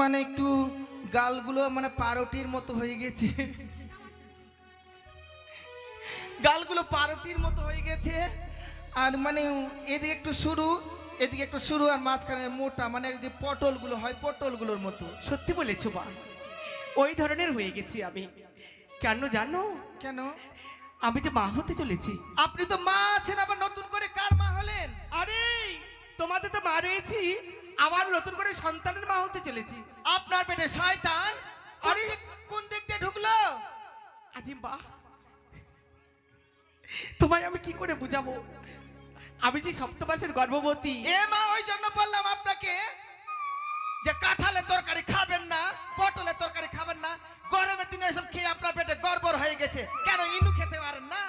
মানে একটু গালগুলো মানে পাউরুটির মতো হয়ে গেছে, গালগুলো পাউরুটির মতো হয়ে গেছে। আর মানে এদিকে একটু সরু, এদিকে একটু সরু, আর মাঝখানে মোটা, মানে যে পটলগুলো হয় পটলগুলোর মতো। সত্যি বলেছো মা, ওই ধরনের হয়ে গেছি আমি। কেন জানো? কেন? আমি যে মা হতে চলেছি। আপনি তো মা আছেন, আবার নতুন করে কার মা হলেন? আরে তোমাদের তো মা রয়েছি, আবার নতুন করে সন্তানের মা হতে চলেছি। আপনার পেটে শয়তান? আরে কোন দিক দিয়ে ঢুকলো? আরে মা, তোমায় আমি কি করে বুঝাবো, আমি যে সপ্তমাসের গর্ভবতী। এ মা, ওই জন্য বললাম আপনাকে যে কাঁঠালের তরকারি খাবেন না, পটলের তরকারি খাবেন না। গরমের দিনে এসব খেয়ে আপনার পেটে গড়বড় হয়ে গেছে। কেন ইনু খেতে পারেন না?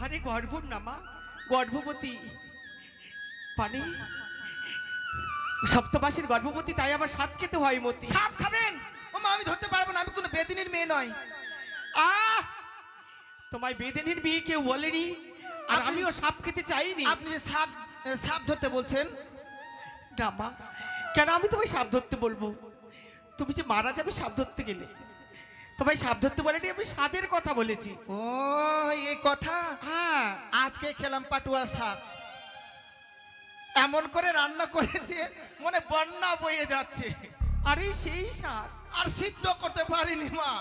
আরে গর্ভ না মা, গর্ভবতী মানে সপ্তমাসের গর্ভবতী, তাই আবার সাত খেতে হয় মতি। সাপ খাবেন? ও মা, আমি ধরতে পারবো না, আমি কোনো বেদিনীর মেয়ে নয়। আহ, তোমায় বেদেনির বিয়ে কেউ বলেনি, আর আমিও সাপ খেতে চাইনি। আপনি যে সাপ সাপ ধরতে বলছেন। না মা, কেন আমি তোমায় সাপ ধরতে বলবো? তুমি যে মারা যাবে সাপ ধরতে গেলে, তোমায় সাপ ধরতে বলেনি, আমি স্বাদের কথা বলেছি। ও এই কথা। হ্যাঁ, আজকে খেলাম পাটুয়ার শাক, এমন করে রান্না করেছে মনে বন্যা বয়ে যাচ্ছে। আরে সেই শাক, আর সিদ্ধ করতে পারিনি মা।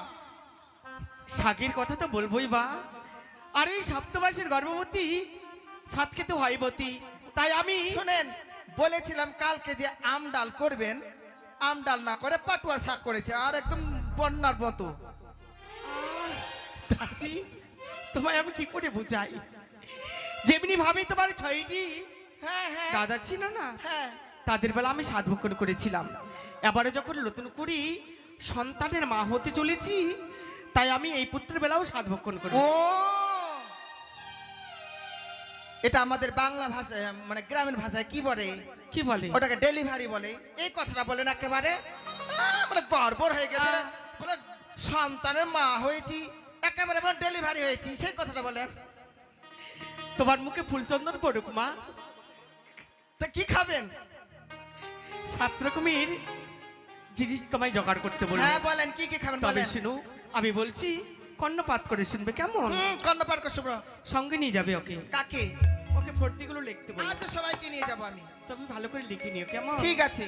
শাকের কথা তো বলবোই বা। আরে সপ্তমাসের গর্ভবতী, সাত খেতে হয় মতি, তাই আমি। শুনেন, বলেছিলাম কালকে যে আম ডাল করবেন, আম ডাল না করে পাটুয়ার শাক করেছে, আর একদম বন্যার মতো। দাসী, তোমায় আমি কি করে বুঝাই? যেমনি ভাবে তোমার ছয়টি হ্যাঁ হ্যাঁ দাদা ছিল না, হ্যাঁ। তাদের বেলা আমি সাত ভক্ষণ করেছিলাম। এবারে যখন নতুন করি সন্তানের মা হতে চলেছি, তাই আমি এই পুত্রের বেলাও সাত ভক্ষণ করি। ও, এটা আমাদের বাংলা ভাষায় মানে গ্রামের ভাষায় কি বলে? কি বলে? ওটাকে ডেলিভারি বলে। এই কথাটা বলেন একেবারে মানে গর্বর হয়ে গেছে, বলে সন্তানের মা হয়েছি, একেবারে বলে ডেলিভারি হয়েছি, সেই কথাটা বলেন। তোমার মুখে ফুলচন্দন পড়ুক মা। তা কি খাবেন? 7 রকমের জিনিস তোমায় জোগাড় করতে বলবো। হ্যাঁ বলেন, কি কি খাবেন তবে বলেন। শুনো, আমি বলছি কর্ণপাত করে শুনবে কেমন? কর্ণপাত শুভ্র। সঙ্গে নিয়ে যাবে ওকে, কাকে? ওকে ফর্দিগুলো লিখতে বলবো। আচ্ছা, সবাইকে নিয়ে যাবো আমি। তুমি ভালো করে লিখে নিও কেমন? ঠিক আছে।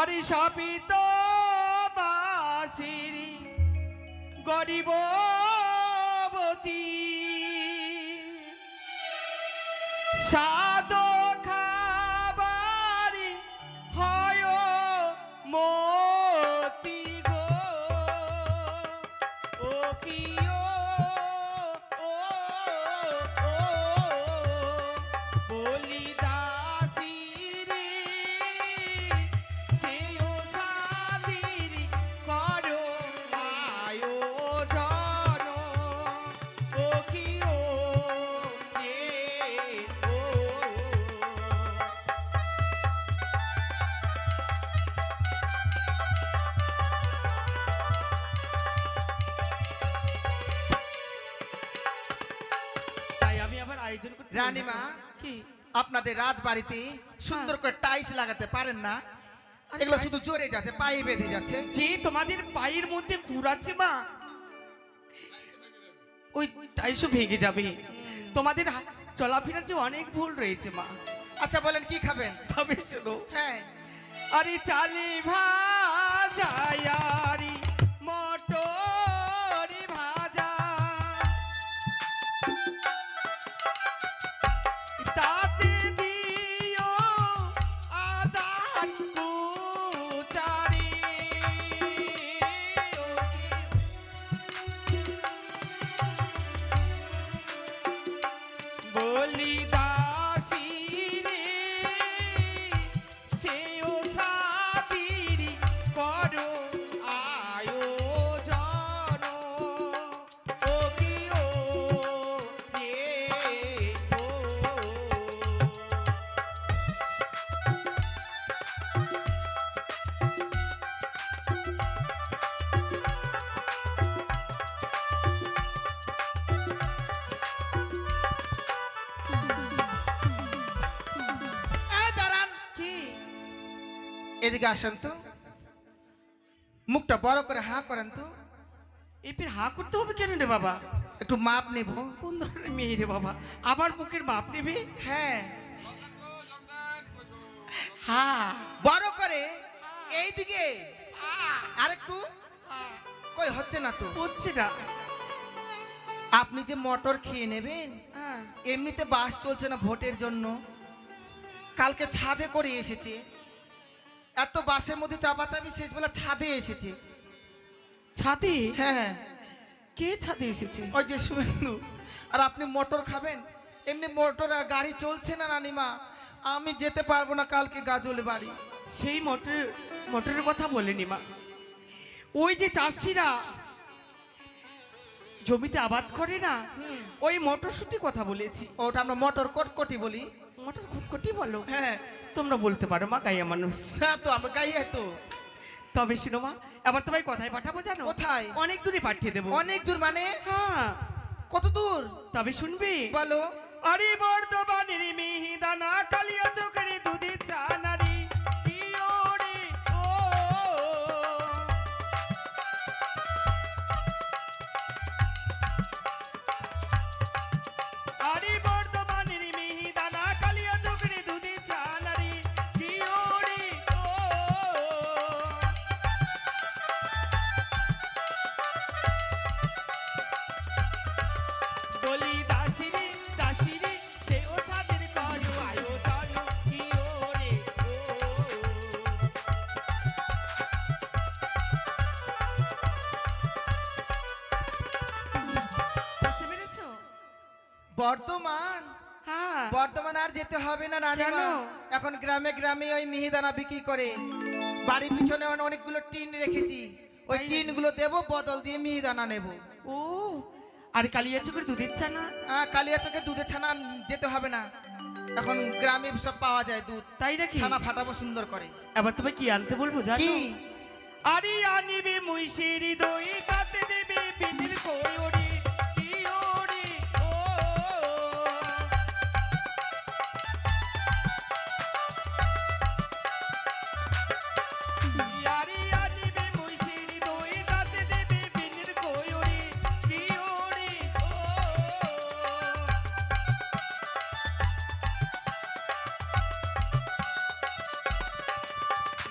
আরে সপিত বাসিরি গরিবতী সাদ খাবারি হয় মতি গো, ও কি ও বলি দাসী রে, সেও সাদিরি করো আয়োজন, ও কি ও ও। তাই আমি আবার আয়োজন করতে বলবো। রানীমা, কি? আপনাদের রাত বাড়িতে সুন্দর করে টাইলস লাগাতে পারেন না? আরে এগুলো টাইলস? শুধু জোরে যাচ্ছে, পায়ে বেঁধে যাচ্ছে। যে তোমাদের পায়ের মধ্যে খুর আছে মা, ওই টাইলসও ভেঙে যাবে। তোমাদের চলাফেরার যে অনেক ভুল রয়েছে মা। আচ্ছা বলেন, কি খাবেন? তবে শোনো, হ্যাঁ। আরে চালি ভাজায়ারি মটর ভাজা, তাতে দিও আদার কুচারি, বলি দাসী রে, সেও সাদিরি করো আয়োজন, ও কি ও রে ও। এই দাঁড়ান, কি? এদিকে আসেন তো। মুখটা বড় করে হাঁ করেন তো। এই ফের হা করতে হবে কেন রে বাবা? একটু মাপ নেব। কোন ধরনের মেয়ে রে বাবা, আবার মুখের মাপ নেবে? হ্যাঁ, হ্যাঁ বড় করে এইদিকে আরেকটু। কই হচ্ছে না তো। হচ্ছে না। আপনি যে মটর খেয়ে নেবেন, হ্যাঁ। এমনিতে বাস চলছে না ভোটের জন্য, কালকে ছাদে করে এসেছে। এত বাসের মধ্যে চাপাচাপি, শেষবেলা ছাদে এসেছে। ছাদে? হ্যাঁ, কে ছাদে এসেছে? ওই যে শুভেন্দু। আর আপনি মটর খাবেন? এমনি মটর আর গাড়ি চলছে না রানীমা, আমি যেতে পারবো না কালকে গাজলে বাড়ি। সেই মোটরের কথা বলেনি মা, ওই যে চাষিরা জমিতে আবাদ করে না, ওই মটরশুটি কথা বলেছি। ওটা আমরা মটর কটকটি বলি। মটর খুটকুটি বলো? হ্যাঁ তোমরা বলতে পারো মা, গাইয়া মানুষ। হ্যাঁ, তো আমরা গাইয়ে তো। তবে শুনো মা, এবার তোমায় কোথায় পাঠাবো জানো? কোথায়? অনেক দূরে পাঠিয়ে দেবো। অনেক দূর মানে? হ্যাঁ। কত দূর? তবে শুনবে? বলো। আরে বর্ধমানের মিহিদানা, কালিয়া চোখের দুধে চা নারী, ইয়োরে ও। আরে বর্ধমানের মিহিদানা, কালিয়া চোখের দুধে চা নারী, ইয়োরে ও। বলি দাসিরে দাসিরে, সে ও ছাদের করো আয়োজন, কি ওরে ও। বুঝতে পেরেছো? বর্তমান? হ্যাঁ। বর্তমান আর যেতে হবে না রানীমা। কেন? এখন গ্রামে গ্রামে ওই মিহিদানা বিক্রি করে। বাড়ির পিছনে অনেকগুলো টিন রেখেছি, ওই টিনগুলো দেবো, বদল দিয়ে মিহিদানা নেব। ও, আর কালিয়া চোখের দুধের চা না? কালিয়া চোখে দুধের ছানা যেতে হবে না, এখন গ্রামে সব পাওয়া যায় দুধ। তাই নাকি? ছানা ফাটাবো সুন্দর করে। এবার তোমায় কি আনতে বলবো জানো? কি? আরে আনিবে মুইশের দই, তাতে দেবে বিনের কয়রি, কি ওরে ও। আরে আনিবে মুইশের দই, তাতে দেবে বিনের কয়রি, কি ওরে ও।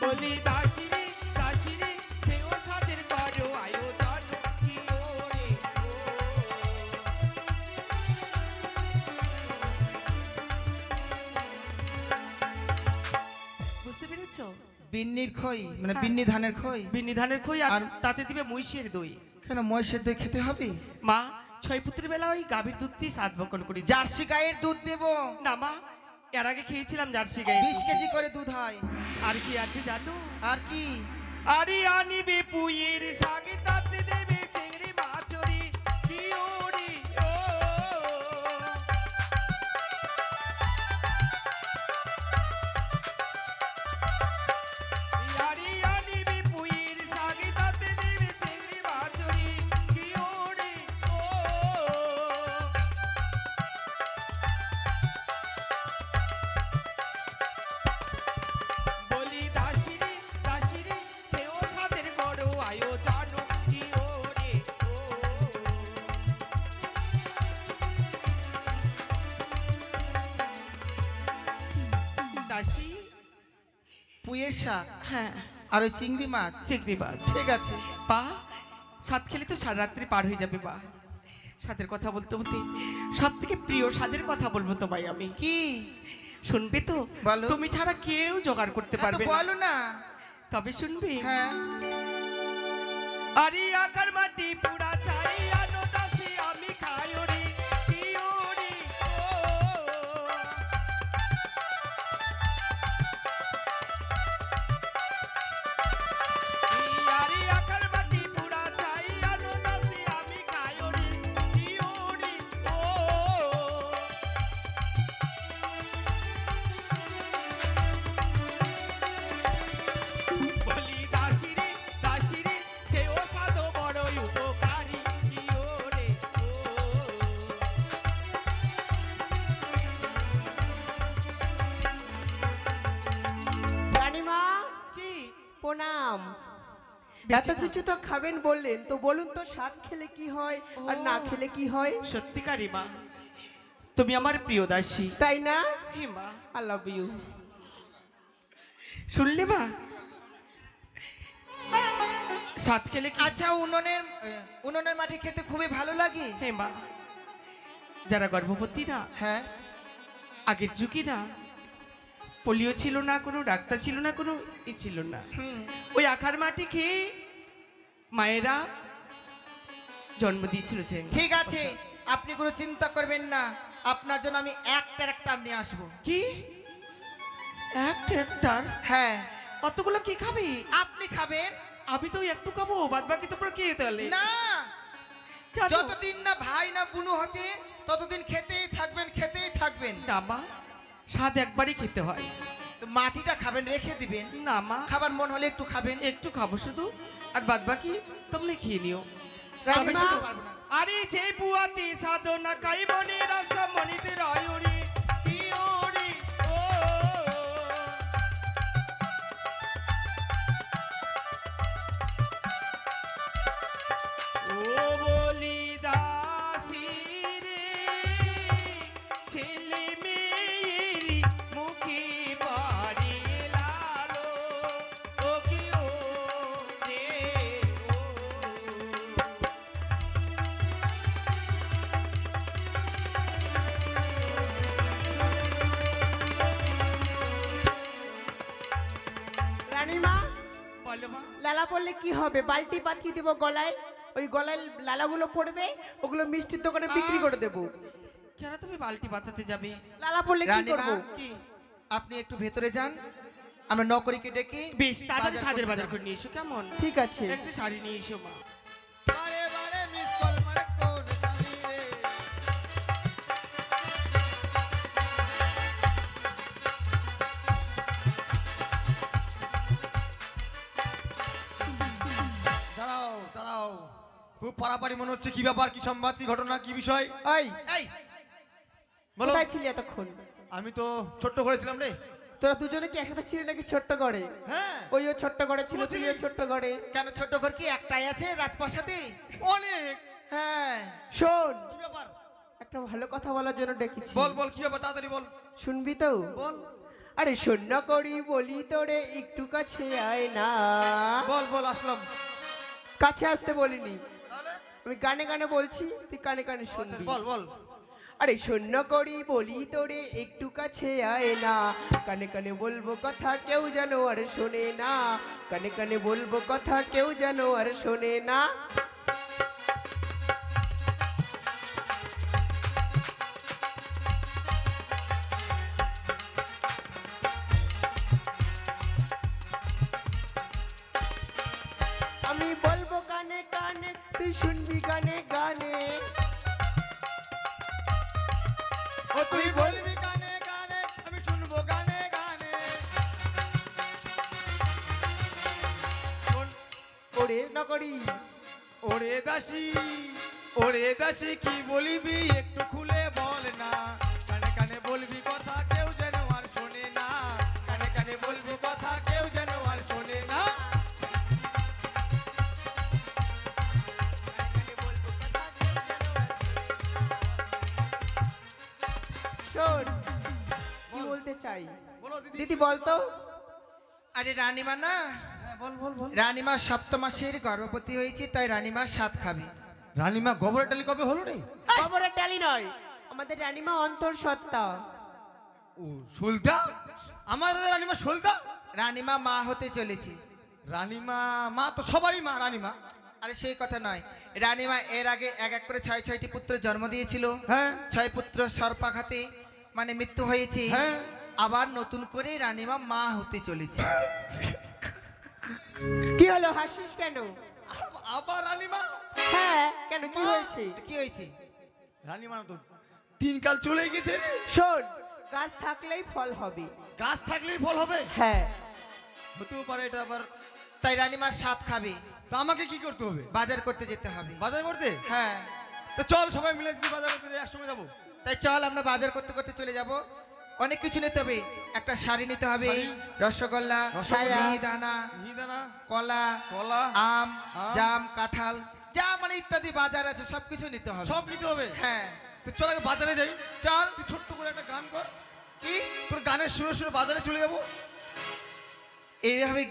বলি দাসিরে দাসিরে, সে ও ছাদের করো আয়োজন, কি ওরে ও। বুঝতে পেরেছো? বিন্নির খই মানে হ্যাঁ। বিন্নি ধানের খই। বিন্নি ধানের খই, আর আর- তাতে দিবে মহিষের দই। কেন মহিষের দই খেতে হবে? মা, ছয় পুত্রের বেলা ওই গাভীর দুধ দিয়ে সাত বকন করি। জার্সি গায়ের দুধ দেবো। না মা, এর আগে খেয়েছিলাম জার্সি গায়ে। 20 কেজি করে দুধ হয়। আর কি আছে জানো? আর কি? আরে আনিবে পুয়ের শাক, তাতে দেবে চিংড়ি মাছরি, কি ওরে ও। আরে আনিবে পুয়ের শাক, তাতে দেবে চিংড়ি মাছরি, কি ওরে ও। বলি দাসিরে দাসিরে, সে ও ছাদের করো আয়োজন, কি ওরে ও। দাসী? পুঁইয়ের শাক হ্যাঁ, আর ওই চিংড়ি মাছ। চিংড়ি মাছ। ঠিক আছে। বা, সাত খেলে তো সারা রাত্রি পার হয়ে যাবে বা। স্বাদের কথা বলতে বলতে সব থেকে প্রিয় স্বাদের কথা বলবো তোমায় আমি। কি? শুনবে তো? বলো। তুমি ছাড়া কেউ জোগাড় করতে হ্যাঁ, তো পারবে না। বলো না। তবে শুনবে? হ্যাঁ। আরে আকার মাটি পুরা চাই, আনো দাসী আমি খাই ওরে, কি ওরে ও। আরে আকার মাটি পুরা চাই, আনো দাসী আমি খাই ওরে, কি ওরে ও। বলি দাসিরে দাসিরে, সে ও সাধো বড়ই উপকারী, কি ওরে ও। রানীমা কি? প্রণাম। এত কিছু তো খাবেন বললেন, তো বলুন তো স্বাদ খেলে কি হয় আর না খেলে কি হয়? সত্যিকারই মা, তুমি আমার প্রিয় দাসী। তাই না? হে মা, আই লাভ ইউ। শুনলে মা, স্বাদ খেলে কি? আচ্ছা, উনুনের মাটি খেতে খুবই ভালো লাগে। হে মা, যারা গর্ভবতী না, হ্যাঁ, আগের যুগে না পোলিও ছিল না, কোনো ডাক্তার ছিল না, কোনো ছিল না, ওই আখার মাটি খেয়ে মায়েরা জন্ম দিয়েছিল। যে ঠিক আছে, আপনি কোনো চিন্তা করবেন না, আপনার জন্য আমি এক ট্রাক্টর নিয়ে আসবো। কি এক ট্রাক্টর? হ্যাঁ, কতগুলো কি খাবি? আপনি খাবেন? আমি তো একটু খাবো, বাদ বাকি তোমরা কে তাহলে? না, কেন? যতদিন না ভাই না বুনু হতে ততদিন খেতেই থাকবেন, খেতেই থাকবেন। না মা, স্বাদ একবারই খেতে হয়। তো মাটিটা খাবেন, রেখে দিবেন। না মা, খাবার মন হলে একটু খাবেন। একটু খাবো শুধু, আর বাদ বাকি তোমরা খেয়ে নিও। আমি রানীমা, শুধু পারবো না। আরে যে বুয়াতি সাধনা কাই মনি রস মনিতে রায়ুরি কি ওরি ও ও বলি দাসী রে, ছেলে মেয়েরি মুখে পারি লালো ও কি ও রে ও। রানীমা, বলো মা। লালা পড়লে কি হবে? বালতি পাঠিয়ে দেবো গলায়, ওই গলায় লালাগুলো পড়বে, ওগুলো মিষ্টির দোকানে বিক্রি করে দেবো। কেন তুমি বালতি বাতাতে যাবে? লালা পড়লে কি রানীমা, করবো? কি? আপনি একটু ভেতরে যান, আমরা নকরিকে ডেকে বেশ তাড়াতাড়ি বাজার সাদের করতে বাজার যাবো। করে নিয়ে এসো, কেমন? ঠিক আছে। একটা শাড়ি নিয়ে এসো মা। বারে বারে মিস কল মারে কোন স্বামী রে। দাঁড়াও দাঁড়াও, খুব পারাপারি মনে হচ্ছে। কি ব্যাপার, কি সংবাদ, কি ঘটনা, কি বিষয়? ওই, এই, বলো। কোথায় ছিলি এতক্ষণ? আমি তো ছোট্ট করেছিলাম রে। তোরা দুজনে কি একসাথে ছিলি নাকি ছোট্ট ঘরে? হ্যাঁ, ওই ও ছোট্ট ঘরে ছিল, ও ছিলি। তুইও ছোট্ট ঘরে। কেন ছোট ঘর কি একটাই আছে রাজপ্রাসাদে? অনেক। হ্যাঁ, শোন, কি ব্যাপার? একটা ভালো কথা বলার জন্য ডেকেছি। বল বল, কি ব্যাপার, তাড়াতাড়ি বল। শুনবি তো? বল আরে শূন্য করি বলি তোরে একটু কাছে আয় না। বল বল, আসলাম। কাছে আসতে বলিনি, তাহলে আমি গানে গানে বলছি, তুই কানে কানে আচ্ছা, শুনবি। বল বল। আরে শূন্য করি বলি তোরে একটু কাছে আয় না, কানে কানে বলবো কথা কেউ যেন আর শোনে না, কানে কানে বলবো কথা কেউ যেন আর শোনে না। আমি বলবো কানে কানে, তুই শুনবি গানে গানে। ও তুই বলবি গানে গানে, আমি শুনবো গানে গানে। শোন, ওরে নগরী, ওরে দাসী, ওরে দাসী, কি বলিবি একটু খুলে বল না। কানে কানে বলবি কথা কেউ যেন আর শোনে না, কানে কানে বলবি কথা কেউ যেন আর শোনে না। শোন কি বলতে চাই। বলো দিদি। দিদি বলতো। আরে রানীমা না, হ্যাঁ, বল বল বল। রানীমা 7 মাসের গর্ভবতী হয়েছে, তাই রানীমা 7 খাবে। রানীমা গোবরের ডালি কবে হলো রে? খবরের টালি নয়, আমাদের রানীমা অন্তর সত্তা। ও সুলতা, আমার রানীমা সুলতা। রানীমা মা হতে চলেছে। রানীমা মা তো সবারই মা রানীমা। আরে সেই কথা নয়, রানীমা এর আগে এক এক করে 6টি পুত্র জন্ম দিয়েছিল। হ্যাঁ 6 পুত্র সর্পাঘাতে মানে মৃত্যু হয়েছে। হ্যাঁ। আবার নতুন করে রানীমা মা হতে চলেছে। কি হলো, হাসিস কেন? আবার রানীমা? হ্যাঁ কেন, কি মা? হয়েছে? কি হয়েছে? রানীমা তো 3 কাল চলে গেছে রে। শোন, গাছ থাকলেই ফল হবে। গাছ থাকলেই ফল হবে? হ্যাঁ। হতেও পারে এটা আবার। তাই রানীমা 7 খাবে। তা আমাকে কি করতে হবে? বাজার করতে যেতে হবে। বাজার করতে? হ্যাঁ, তো চল সবাই মিলে যদি বাজার করতে যাই, একসঙ্গে যাবো। তাই চল আমরা বাজার করতে করতে চলে যাব। অনেক কিছু নিতে হবে। একটা শাড়ি নিতে হবে, শাড়ি, রসগোল্লা, সায়া, মিহিদানা, মিহিদানা, কলা, কলা, আম, আম, জাম, কাঁঠাল, যা মানে ইত্যাদি বাজার আছে সবকিছু নিতে হবে। সব নিতে হবে। হ্যাঁ তো চল আগে বাজারে যাই। চল। তুই ছোট্ট করে একটা গান কর, কি তোর গানের শুনে শুনে বাজারে চলে যাবো। এইভাবে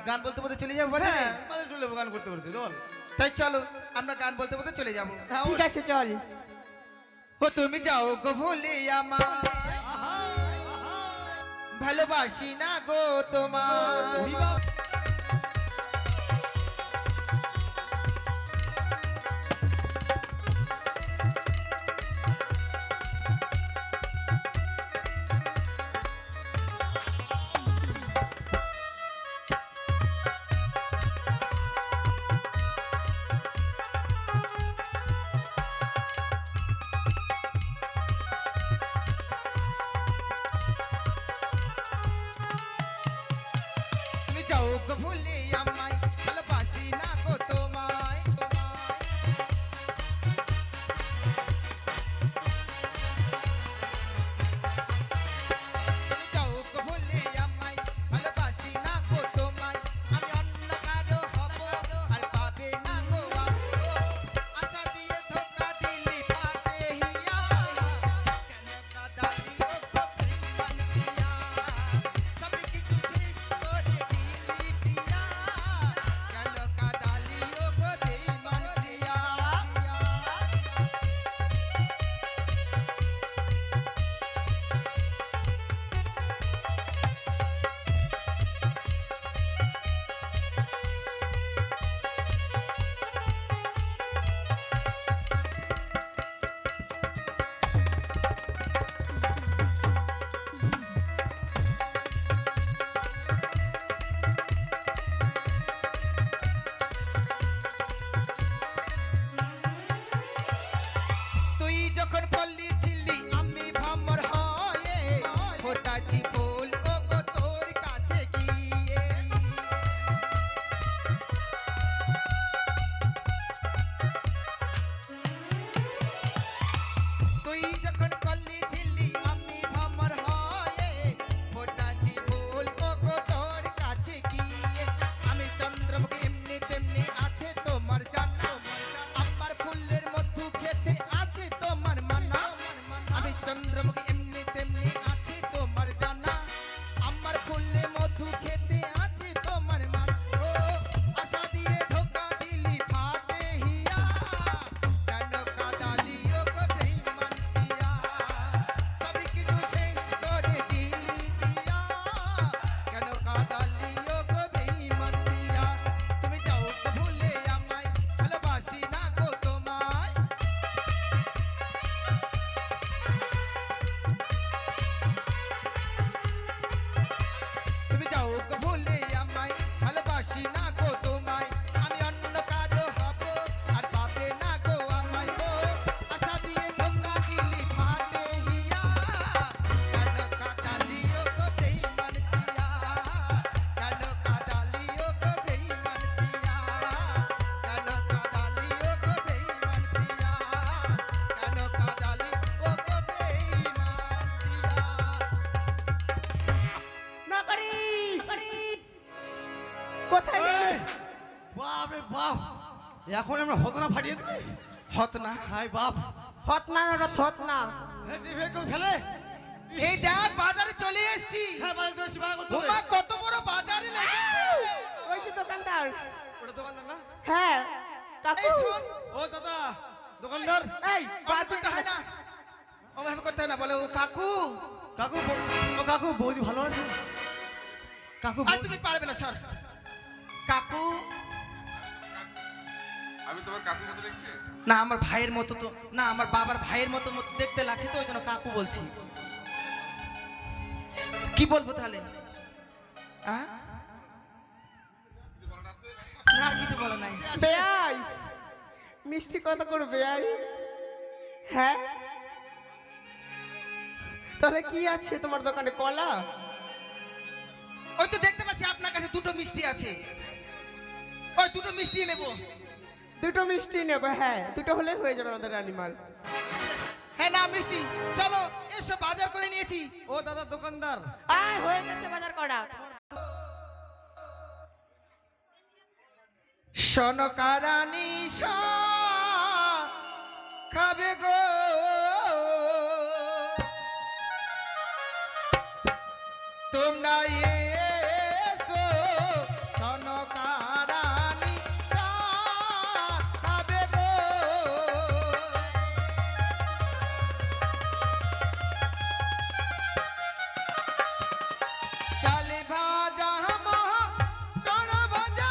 গান বলতে বলতে চলে যাবো বাজারে? হ্যাঁ, বাজারে চলে যাবো গান করতে করতে, চল। তাই চলো আমরা গান বলতে বলতে চলে যাবো। হ্যাঁ, ঠিক আছে চল। ও তুমি যাও গো ভুলে আমার, ভালোবাসি না গো তোমার। ওরে বাপ। তুমি যাও গো ভুলে আমায়, ভালোবাসি না গো তোমায়। তুমি যাও গো ভুলে আমায়, ভালোবাসি না গো তোমায়। আমি অন্য কারো হব আর পাবে না গো আমগো। আশা দিয়ে ধোকা দিলি ফাটে হিয়া, কেন কাঁদালি ও গো প্রেমান দিয়া। সব কিছু শেষ করে দিলি দিয়া, কেন কাঁদালি ও গো বেঈমান দিয়া। তুই যখন পল্লী ছিলি আমি ভ্রমর হয়ে, ফোটাছি ফুল ও গো তোর কাছে গিয়ে। তুই যখন পল্লী ছিলি আমি ভ্রমর হয়ে, ফোটাছি ফুল ও গো তোর কাছে গিয়ে। আমি চন্দ্রমুখী এমনি তেমনি আছে তোমার জানা, আমার ফুলের মধু খেতে আছে তোমার মানা। আমি চন্দ্রমুখী এমনি তেমনি আছে তোমার জানা, আমার ফুলের মধু খেতে আছে তোমার মানা। ও আশা দিয়ে ধোকা দিলি ফাটে হিয়া, কেন কাঁদালি ও গো বেঈমান দিয়া। সব কিছু শেষ করে দিলি দিয়া, কেন কাঁদালি ও গো বেঈমান দিয়া। তুমি যাও গো ভুলে আমায়, ভালোবাসি না গো তোমায়। তুমি যাও গো ভুলে আমায়, ভালোবাসি না গো তোমায়। আমি অন্য কারো হব আর পাবে না গো আমায় গো। আশা দিয়ে ধোকা দিলি ফাটে হিয়া, কেন কাঁদালি ও গো বেঈমান দিয়া। কেন কাঁদালি ও গো বেঈমান দিয়া। কেন কাঁদালি ও গো বেঈমান দিয়া। কেন কাঁদালি ও গো বেঈমান দিয়া। নকরি কোথায় এই, গেলি? বাপ রে বাপ, এখন আমরা হতনা ফাটিয়ে দিই। হত না। হাই বাপ, হত না ওটা থত না। হ্যাঁ, টিভি কেউ খেলে? ইস, এই দেখ বাজারে চলে এসেছি। হ্যাঁ, বাজারে তো এসে বাজার করতে হবে। তোমার কত বড় বাজারে লেগেছে। ওই যে দোকানদার। ওটা দোকানদার না? হ্যাঁ কাকু। এই শোন, ও দাদা, দোকানদার। এই ওভাবে করতে হয় না, ওভাবে করতে হয় না। বলে ও কাকু, কাকু, ও কাকু, বৌদি ভালো আছে? কাকু, আর তুমি পারবে না স্যার। কাকু আমি তোমার কাকুর মতো দেখতে? না, আমার ভাইয়ের মতো তো না, আমার বাবার ভাইয়ের মতো দেখতে লাগছে তো ওই জন্য কাকু বলছি। কি বলবো তাহলে? হ্যাঁ? না, আর কিছু বলা নাই। বেয়াই মিষ্টি কত করে বেয়াই? হ্যাঁ তাহলে কি আছে তোমার দোকানে? কলা? ওই তো দেখতে পাচ্ছি আপনার কাছে দুটো মিষ্টি আছে, ওই দুটো মিষ্টি নেব। দুটো মিষ্টি নেবো। হ্যাঁ দুটো হলে হয়ে যাবে আমাদের রানিমার। হ্যাঁ না মিষ্টি, চলো এসো বাজার করে নিয়েছি। ও দাদা দোকানদার, আয় হয়ে গেছে বাজার করা। সনকারানি খাবে গো, তোমরা এসো সনকারানি খাবে গো। চালে ভাজা টন ভাজা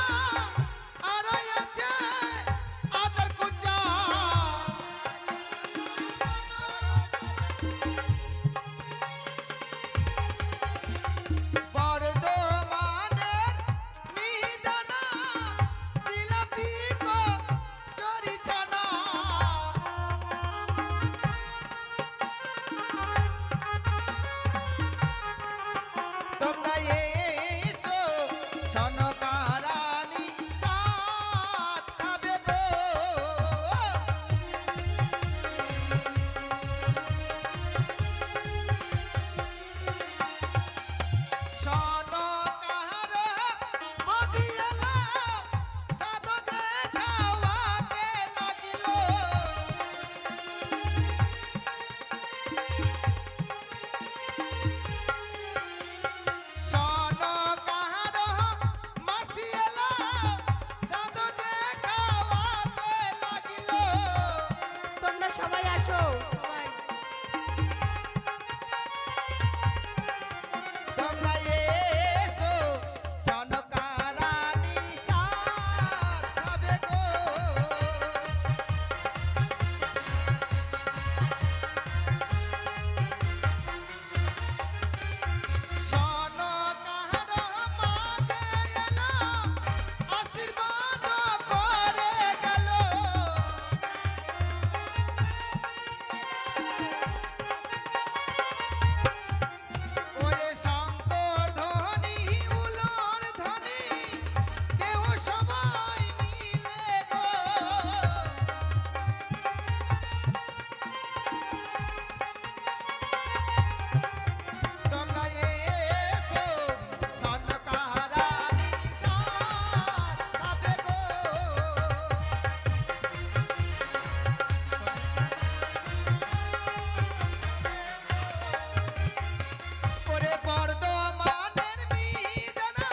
আর আছে আদর কুচা, বর্ধমানের মিহিদানা জিলাপি গো চরি ছানা। তোমরা এসো সনকারানি খাবে গো। সনকার মদিয়ালা সাধু যে খাওয়াতে লাগিল, সনকার মাসিয়ালা সাধু যে খাওয়াতে লাগিল। তোমরা সবাই আসো। তোমরা এসো সনকারানি খাবে গো। সনকার মাঝে এলো, আশীর্বাদ করে গেল। ওরে শঙ্কর ধ্বনি উলর ধ্বনি দেহ সবাই মিলে গো। তোমরা এসো সনকারানি খাবে গো। ওরে বর্ধমানের মিহিদানা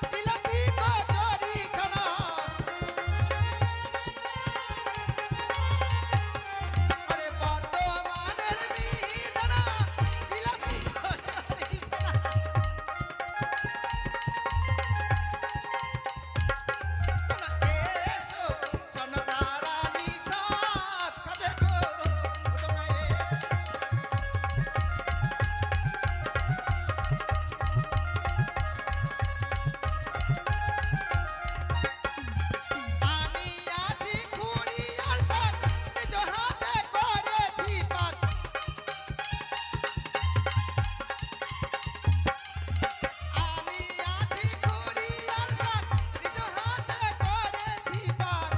জিলাপি গো চরি ছানা। ওরে বর্ধমানের মিহিদানা জিলাপি গো চরি ছানা। তোমরা এসো সনকারানি খাবে গো। তোমরা আমি আছি খুড়িয়ার সাথ, নিজ হাতে করেছি পাক। আমি আছি খুড়িয়ার সাথ, নিজ হাতে করেছি পাক।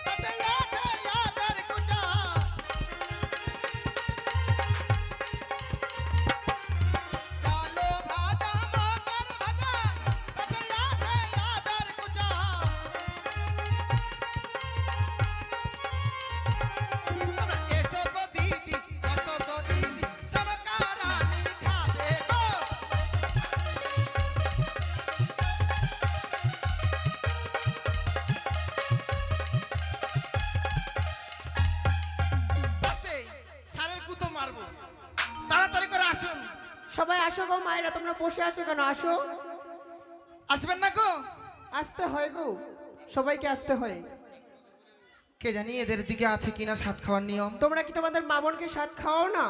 তাতে আছে আদর কুচা, চালো ভাজা মটর ভাজা, তাতে আছে আদর কুচা। তোমরা এসো গো দিদি, এসো গো দিদি, সনকারানি খাবে গো। আস্তে, সারের কুতো মারবো, তাড়াতাড়ি করে আসুন। সবাই আসো গো মায়েরা, তোমরা বসে আছো কেন? আসো। আসবেন না গো? আসতে হয় গো, সবাইকে আসতে হয়। কে জানি এদের দিকে আছে কিনা সাত খাওয়ার নিয়ম। তোমরা কি তোমাদের মামনকে সাথ খাওয়াও না?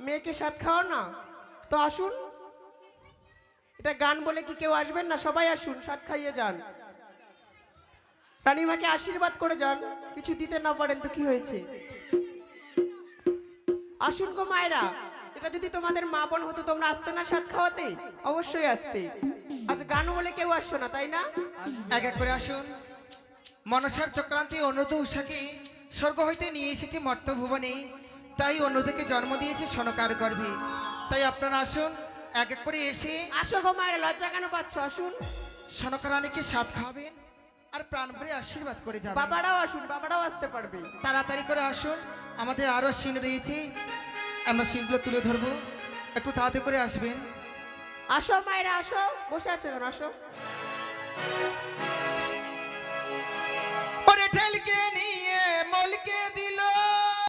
মেয়েকে সাথ খাওয়াও না? তো আসুন। এটা গান বলে কি কেউ আসবেন না? সবাই আসুন, সাত খাইয়ে যান। রানীমাকে আশীর্বাদ করে যান। কিছু দিতে না পারেন তো কি হয়েছে? আসুন গো মায়েরা, এটা যদি তোমাদের মা বোন হতো তোমরা আসতে না সাত খাওয়াতে? অবশ্যই আসতে। আজ গান বলে কেউ আসছো না, তাই না? এক এক করে আসুন। মনসার চক্রান্তে অনুরোধ উষাকে স্বর্গ হইতে নিয়ে এসেছে মর্তভুবনে, তাই অনুরোধকে জন্ম দিয়েছে সনকার গর্ভে। তাই আপনারা আসুন, এক এক করে এসে আসো গো মায়েরা, লজ্জা কেন পাচ্ছ? আসুন। সনকারানীকে সাথ খাওয়াবেন আর প্রাণ ভরে আশীর্বাদ করে যাবেন। বাবারাও আসুন, বাবারাও আসতে পারবে। তাড়াতাড়ি করে আসুন, আমাদের আরো সিন রয়েছে, আমরা সিনগুলো তুলে ধরবো, একটু তাড়াতাড়ি করে আসবেন। আসো মায়েরা, আসো। বসে আছো কেন? আসো। ওরে ঠেলকে